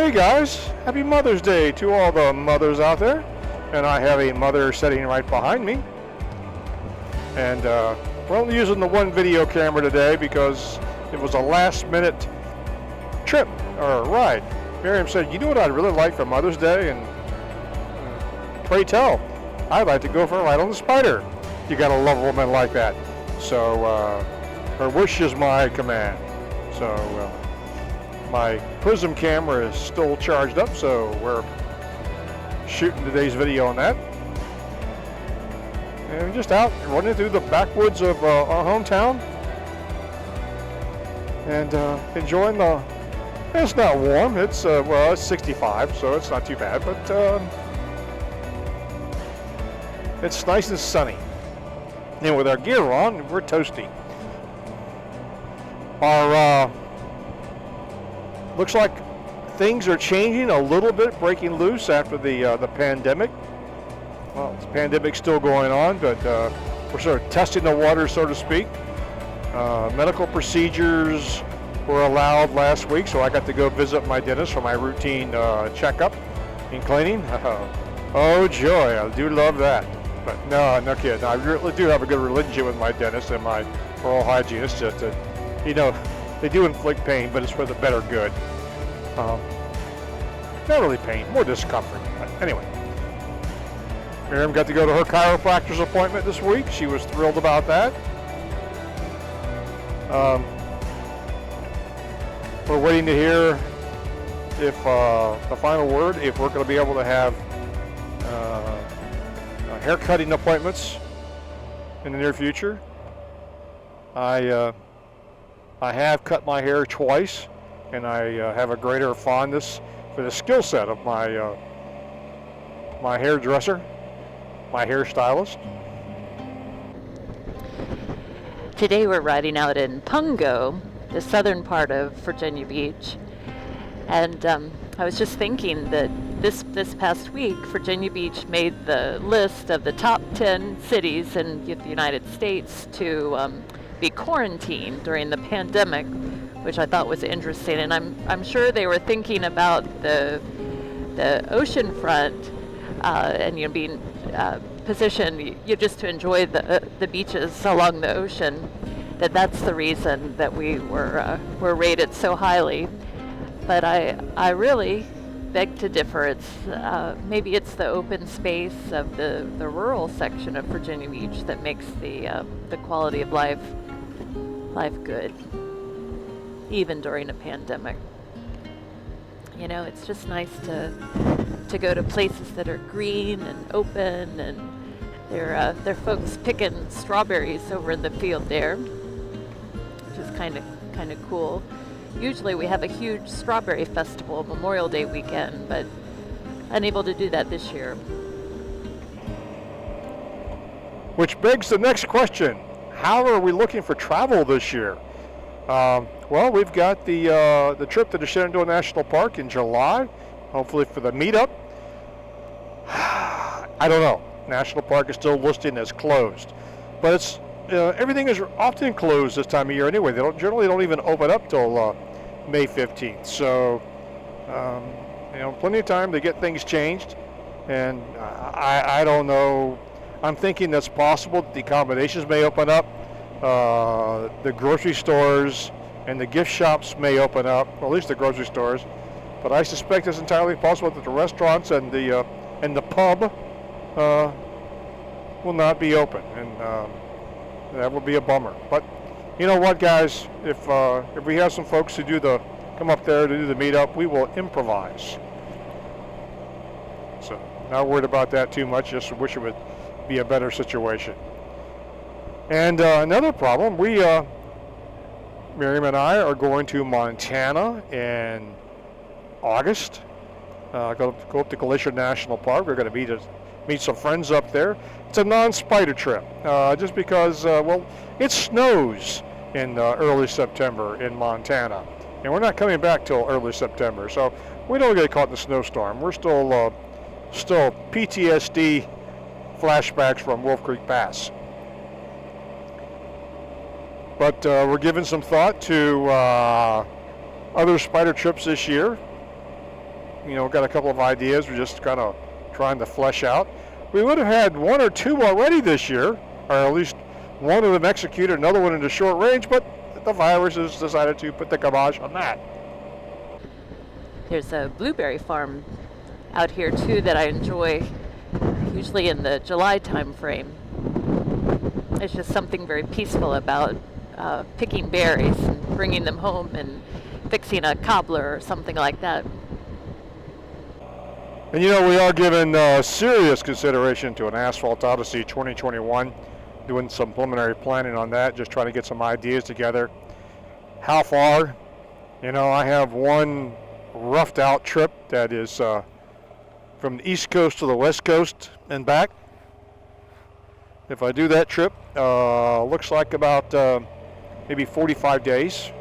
Hey guys, happy Mother's Day to all the mothers out there. And I have a mother sitting right behind me. And we're only using the one video camera today because it was a last minute trip or ride. Miriam said, you know what I'd really like for Mother's Day? And pray tell, I'd like to go for a ride on the Spyder. You gotta love a woman like that. So her wish is my command. So my Prism camera is still charged up, so we're shooting today's video on that. And just out running through the backwoods of our hometown and enjoying the, it's not warm, it's well, it's 65, so it's not too bad, but it's nice and sunny. And with our gear on, we're toasty. Our looks like things are changing a little bit, breaking loose after the pandemic. Well, the pandemic's still going on, but we're sort of testing the water, so to speak. Medical procedures were allowed last week, so I got to go visit my dentist for my routine checkup and cleaning. Oh joy, I do love that. But no kidding. I really do have a good relationship with my dentist and my oral hygienist. Just to, you know, they do inflict pain, but it's for the better good. Not really pain, more discomfort. But anyway, Miriam got to go to her chiropractor's appointment this week. She was thrilled about that. We're waiting to hear if the final word, if we're going to be able to have hair cutting appointments in the near future. I have cut my hair twice, and I have a greater fondness for the skill set of my my hairdresser, my hairstylist. Today we're riding out in Pungo, the southern part of Virginia Beach, and I was just thinking that this past week, Virginia Beach made the list of the top 10 cities in the United States to be quarantined during the pandemic, which I thought was interesting. And I'm sure they were thinking about the ocean front and being positioned just to enjoy the beaches along the ocean. That's the reason that we were rated so highly. But I really beg to differ. It's maybe it's the open space of the rural section of Virginia Beach that makes the quality of life good, even during a pandemic. You know, it's just nice to go to places that are green and open, and there are folks picking strawberries over in the field there, which is kind of cool. Usually we have a huge strawberry festival Memorial Day weekend, but unable to do that this year. Which begs the next question. How are we looking for travel this year? Well, we've got the trip to the Shenandoah National Park in July, hopefully for the meetup. I don't know. National Park is still listed as closed, but it's everything is often closed this time of year anyway. They generally don't even open up till May 15th. So, plenty of time to get things changed. And I don't know. I'm thinking that's possible that the accommodations may open up. The grocery stores and the gift shops may open up, or at least the grocery stores. But I suspect it's entirely possible that the restaurants and the pub will not be open, and that will be a bummer. But you know what, guys? If we have some folks who come up there to do the meetup, we will improvise. So not worried about that too much. Just wish it would be a better situation. And another problem, Miriam and I are going to Montana in August. Go up to Glacier National Park. We're going to meet some friends up there. It's a non-Spyder trip, just because, it snows in early September in Montana. And we're not coming back till early September, so we don't get caught in the snowstorm. We're still PTSD flashbacks from Wolf Creek Pass. But we're giving some thought to other Spyder trips this year. You know, got a couple of ideas we're just kind of trying to flesh out. We would have had one or two already this year, or at least one of them executed, another one into short range, but the virus has decided to put the kibosh on that. There's a blueberry farm out here too that I enjoy, usually in the July time frame. It's just something very peaceful about picking berries and bringing them home and fixing a cobbler or something like that. And you know, we are giving serious consideration to an Asphalt Odyssey 2021, doing some preliminary planning on that, just trying to get some ideas together. How far? You know, I have one roughed out trip that is from the East Coast to the West Coast and back. If I do that trip, looks like about maybe 45 days.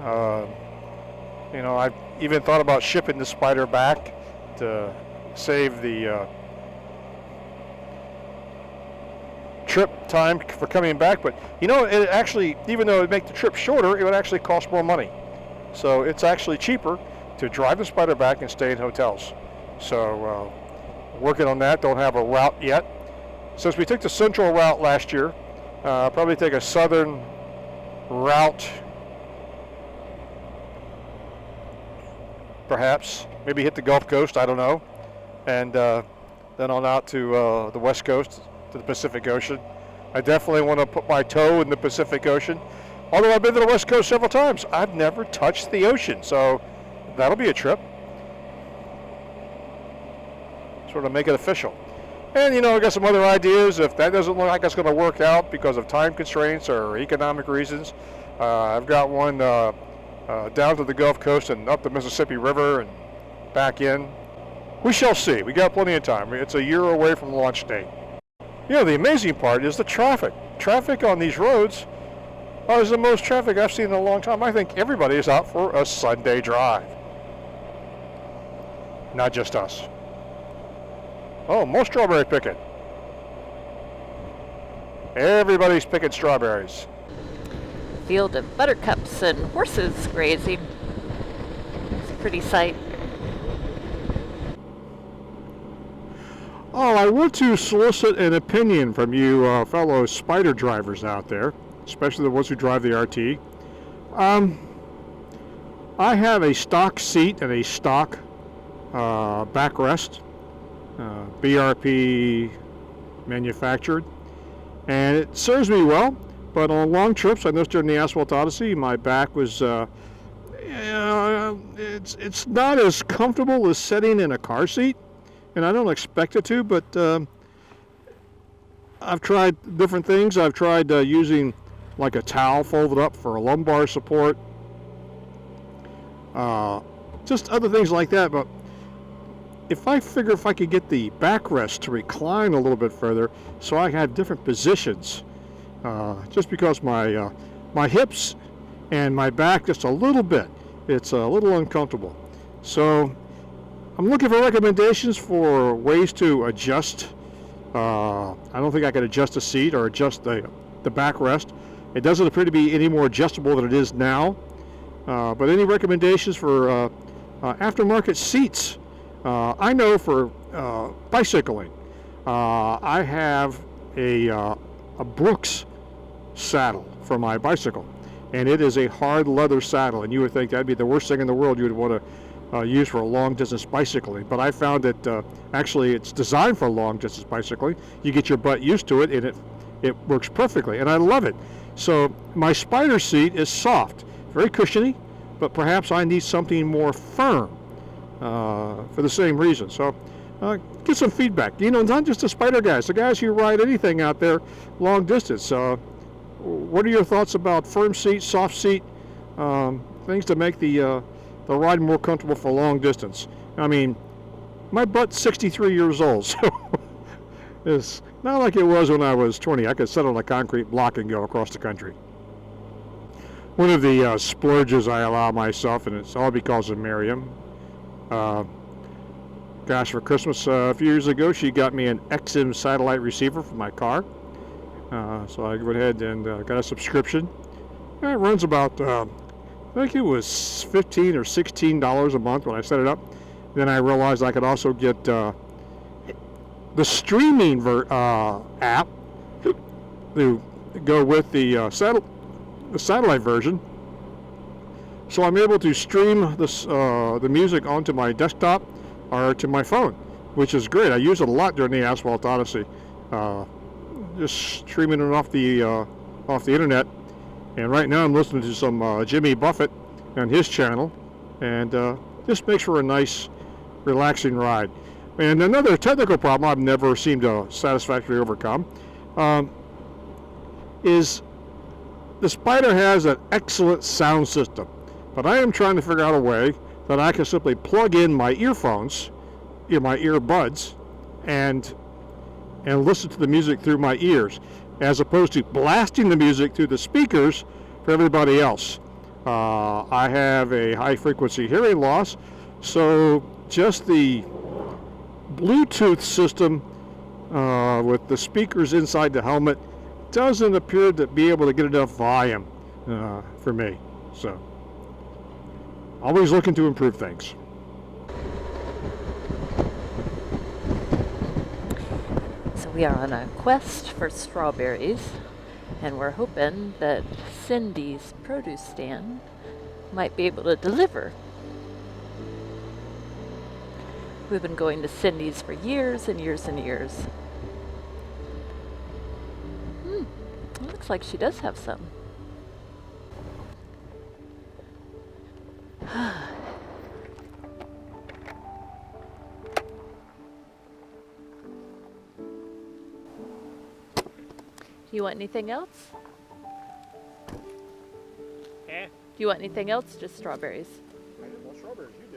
You know, I've even thought about shipping the Spyder back to save the trip time for coming back, but you know, it actually, even though it would make the trip shorter, it would actually cost more money. So it's actually cheaper to drive the Spyder back and stay in hotels. So working on that, don't have a route yet. Since we took the central route last year, probably take a southern route, perhaps, maybe hit the Gulf Coast, I don't know, and then on out to the West Coast, to the Pacific Ocean. I definitely want to put my toe in the Pacific Ocean. Although I've been to the West Coast several times, I've never touched the ocean, so that'll be a trip. Sort of make it official. And you know, I got some other ideas. If that doesn't look like it's going to work out because of time constraints or economic reasons, I've got one down to the Gulf Coast and up the Mississippi River and back in. We shall see. We got plenty of time. It's a year away from launch date. You know, the amazing part is the traffic. Traffic on these roads is the most traffic I've seen in a long time. I think everybody is out for a Sunday drive. Not just us. Oh, more strawberry picking. Everybody's picking strawberries. Field of buttercups and horses grazing. It's a pretty sight. Oh, I want to solicit an opinion from you fellow Spyder drivers out there, especially the ones who drive the RT. I have a stock seat and a stock backrest, BRP manufactured, and it serves me well. But on long trips, I noticed during the Asphalt Odyssey, my back was, it's not as comfortable as sitting in a car seat, and I don't expect it to, but I've tried different things. I've tried using like a towel folded up for a lumbar support, just other things like that. But if I figure if I could get the backrest to recline a little bit further so I have different positions, just because my hips and my back just a little bit, it's a little uncomfortable. So I'm looking for recommendations for ways to adjust. I don't think I can adjust the seat or adjust the backrest. It doesn't appear to be any more adjustable than it is now. But any recommendations for aftermarket seats? I know for bicycling, I have a Brooks saddle for my bicycle, and it is a hard leather saddle, and you would think that'd be the worst thing in the world you would want to use for a long distance bicycling. But I found that actually it's designed for long distance bicycling. You get your butt used to it, and it works perfectly, and I love it. So my Spyder seat is soft, very cushiony, but perhaps I need something more firm for the same reason. So get some feedback. You know, not just the Spyder guys, the guys who ride anything out there long distance. What are your thoughts about firm seat, soft seat, things to make the ride more comfortable for long distance? I mean, my butt's 63 years old, so it's not like it was when I was 20. I could sit on a concrete block and go across the country. One of the splurges I allow myself, and it's all because of Miriam. Gosh, for Christmas a few years ago, she got me an XM satellite receiver for my car. So I went ahead and got a subscription. And it runs about, I think it was $15 or $16 a month when I set it up. then I realized I could also get the streaming app to go with the satellite version. So I'm able to stream this, the music onto my desktop or to my phone, which is great. I use it a lot during the Asphalt Odyssey, just streaming it off the internet. And right now I'm listening to some Jimmy Buffett and his channel, and just makes for a nice, relaxing ride. And another technical problem I've never seemed to satisfactorily overcome is the Spyder has an excellent sound system, but I am trying to figure out a way that I can simply plug in my earphones, my earbuds, and listen to the music through my ears, as opposed to blasting the music through the speakers for everybody else. I have a high frequency hearing loss, so just the Bluetooth system with the speakers inside the helmet doesn't appear to be able to get enough volume for me. So, always looking to improve things. So we are on a quest for strawberries, and we're hoping that Cindy's produce stand might be able to deliver. We've been going to Cindy's for years and years and years. It looks like she does have some. Do you want anything else? Eh? Do you want anything else? Just strawberries. I didn't want strawberries, you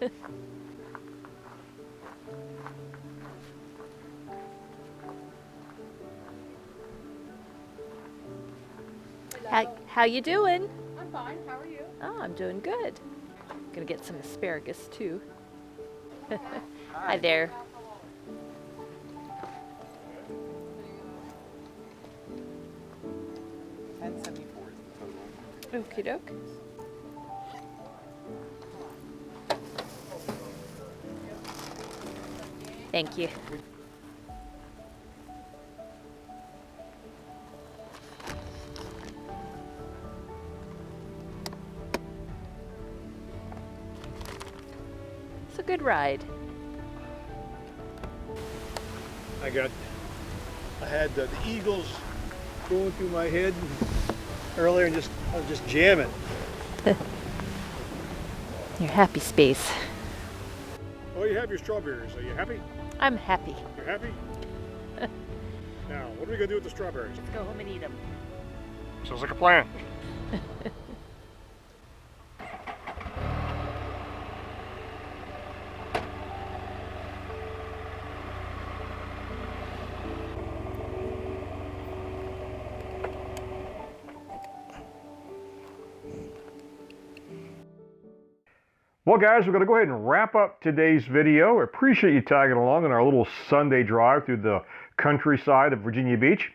did. How you doing? I'm fine. How are you? Oh, I'm doing good. Gonna get some asparagus too. Hi there. Okie doke. Thank you. It's a good ride. I had the Eagles going through my head earlier, and I was just jamming. Your happy space. Well, you have your strawberries. Are you happy? I'm happy. You're happy? Now, what are we going to do with the strawberries? Let's go home and eat them. Sounds like a plan. Well, guys, we're going to go ahead and wrap up today's video. I appreciate you tagging along on our little Sunday drive through the countryside of Virginia Beach.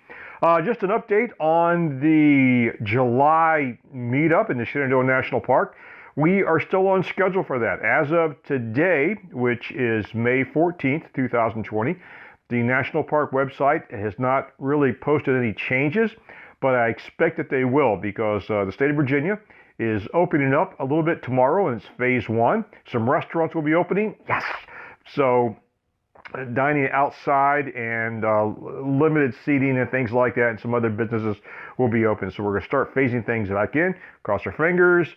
Just an update on the July meetup in the Shenandoah National Park. We are still on schedule for that. As of today, which is May 14th, 2020, the National Park website has not really posted any changes, but I expect that they will, because the state of Virginia is opening up a little bit tomorrow, and it's phase 1. Some restaurants will be opening. Yes! So dining outside and limited seating and things like that, and some other businesses will be open. So we're going to start phasing things back in. Cross our fingers,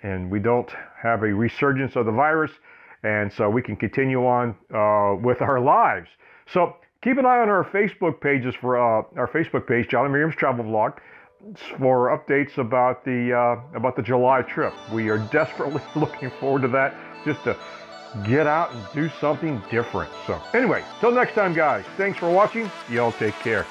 and we don't have a resurgence of the virus, and so we can continue on with our lives. So keep an eye on our Facebook pages for our Facebook page, John and Miriam's Travel Vlog, for updates about the July trip. We are desperately looking forward to that, just to get out and do something different. So anyway, till next time, guys, thanks for watching. Y'all take care.